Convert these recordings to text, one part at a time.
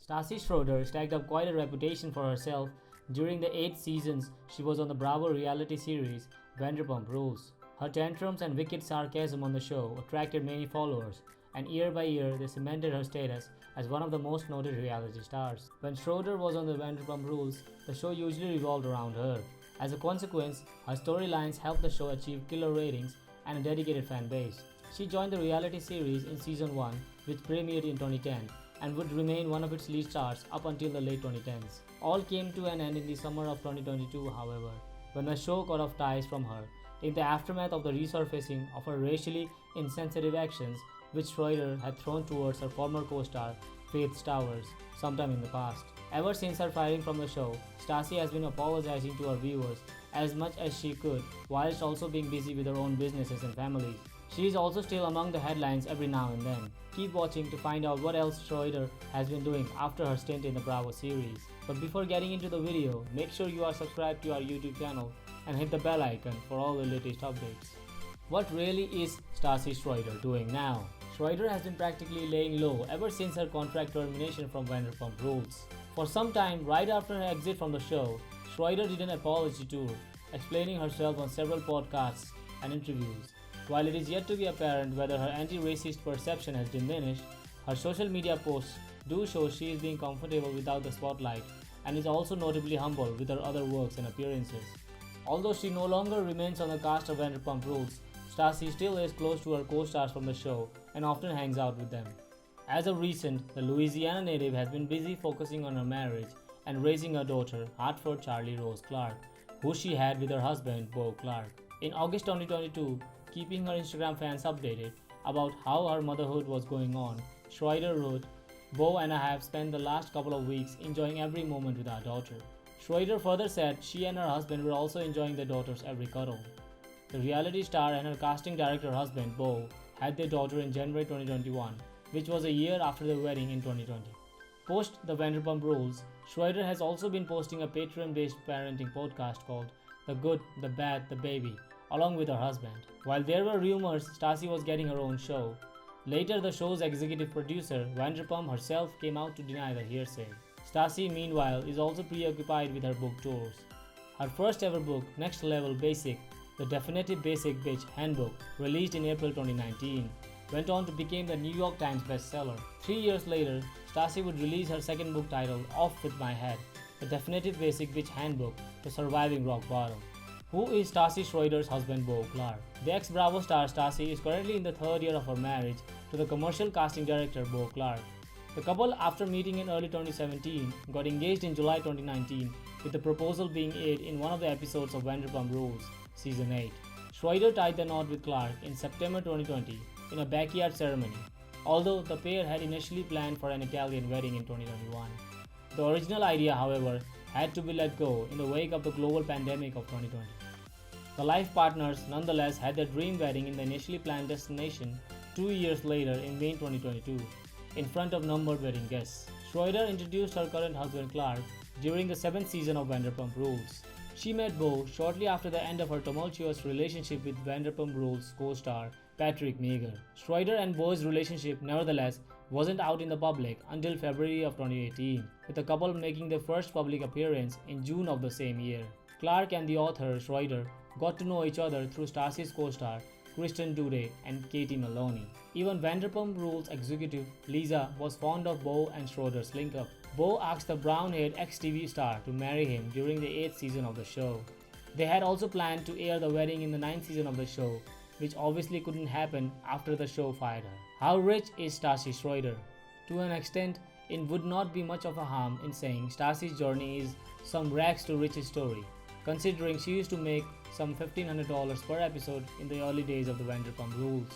Stassi Schroeder stacked up quite a reputation for herself during the 8 seasons she was on the Bravo reality series Vanderpump Rules. Her tantrums and wicked sarcasm on the show attracted many followers, and year by year they cemented her status as one of the most noted reality stars. When Schroeder was on the Vanderpump Rules, the show usually revolved around her. As a consequence, her storylines helped the show achieve killer ratings and a dedicated fan base. She joined the reality series in season 1, which premiered in 2010, and would remain one of its lead stars up until the late 2010s. All came to an end in the summer of 2022, however, when the show cut off ties from her in the aftermath of the resurfacing of her racially insensitive actions which Schroeder had thrown towards her former co-star Faith Stowers sometime in the past. Ever since her firing from the show, Stassi has been apologizing to her viewers as much as she could, whilst also being busy with her own businesses and families. She is also still among the headlines every now and then. Keep watching to find out what else Schroeder has been doing after her stint in the Bravo series. But before getting into the video, make sure you are subscribed to our YouTube channel and hit the bell icon for all the latest updates. What really is Stassi Schroeder doing now? Schroeder has been practically laying low ever since her contract termination from Vanderpump Rules. For some time, right after her exit from the show, Schroeder did an apology tour, explaining herself on several podcasts and interviews. While it is yet to be apparent whether her anti-racist perception has diminished, her social media posts do show she is being comfortable without the spotlight and is also notably humble with her other works and appearances. Although she no longer remains on the cast of Vanderpump Rules, Stassi still is close to her co-stars from the show and often hangs out with them. As of recent, the Louisiana native has been busy focusing on her marriage and raising her daughter, Hartford Charlie Rose Clark, who she had with her husband, Beau Clark. In August 2022, keeping her Instagram fans updated about how her motherhood was going on, Schroeder wrote, "Beau and I have spent the last couple of weeks enjoying every moment with our daughter." Schroeder further said she and her husband were also enjoying their daughter's every cuddle. The reality star and her casting director husband, Beau, had their daughter in January 2021, which was a year after their wedding in 2020. Post the Vanderpump Rules, Schroeder has also been posting a Patreon-based parenting podcast called The Good, the Bad, the Baby, along with her husband. While there were rumors Stassi was getting her own show, later the show's executive producer, Vanderpump herself, came out to deny the hearsay. Stassi, meanwhile, is also preoccupied with her book tours. Her first ever book, Next Level Basic, The Definitive Basic Bitch Handbook, released in April 2019, went on to become the New York Times bestseller. 3 years later, Stassi would release her second book titled Off With My Head, The Definitive Basic Bitch Handbook to Surviving Rock Bottom. Who is Stassi Schroeder's husband, Beau Clark? The ex-Bravo star Stassi is currently in the 3rd year of her marriage to the commercial casting director Beau Clark. The couple, after meeting in early 2017, got engaged in July 2019, with the proposal being aired in one of the episodes of Vanderpump Rules, Season 8. Schroeder tied the knot with Clark in September 2020 in a backyard ceremony, although the pair had initially planned for an Italian wedding in 2021. The original idea, however, had to be let go in the wake of the global pandemic of 2020. The life partners nonetheless had their dream wedding in the initially planned destination 2 years later in May 2022, in front of numbered wedding guests. Schroeder introduced her current husband Clark during the 7th season of Vanderpump Rules. She met Beau shortly after the end of her tumultuous relationship with Vanderpump Rules co-star Patrick Meagher. Schroeder and Beau's relationship, nevertheless, wasn't out in the public until February of 2018, with the couple making their first public appearance in June of the same year. Clark and the author, Schroeder, got to know each other through Stassi's co-star Kristen Dude and Katie Maloney. Even Vanderpump Rules executive Lisa was fond of Beau and Schroeder's link-up. Beau asked the brown-haired ex-TV star to marry him during the 8th season of the show. They had also planned to air the wedding in the 9th season of the show, which obviously couldn't happen after the show fired her. How rich is Stassi Schroeder? To an extent, it would not be much of a harm in saying Stassi's journey is some rags to riches story, considering she used to make some $1,500 per episode in the early days of the Vanderpump Rules.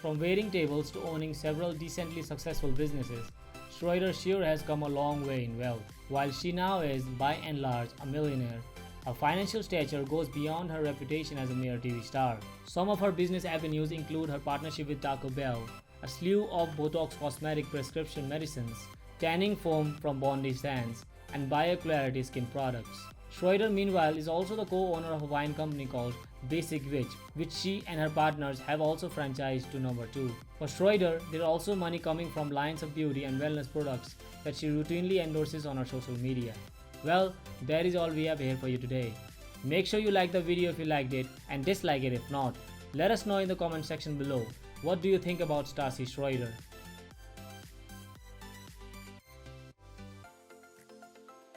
From waiting tables to owning several decently successful businesses, Schroeder sure has come a long way in wealth. While she now is, by and large, a millionaire, her financial stature goes beyond her reputation as a mere TV star. Some of her business avenues include her partnership with Taco Bell, a slew of Botox cosmetic prescription medicines, tanning foam from Bondi Sands, and BioClarity skin products. Schroeder, meanwhile, is also the co-owner of a wine company called Basic which she and her partners have also franchised to number 2. For Schroeder, there are also money coming from lines of beauty and wellness products that she routinely endorses on her social media. Well, that is all we have here for you today. Make sure you like the video if you liked it and dislike it if not. Let us know in the comment section below. What do you think about Stassi Schroeder?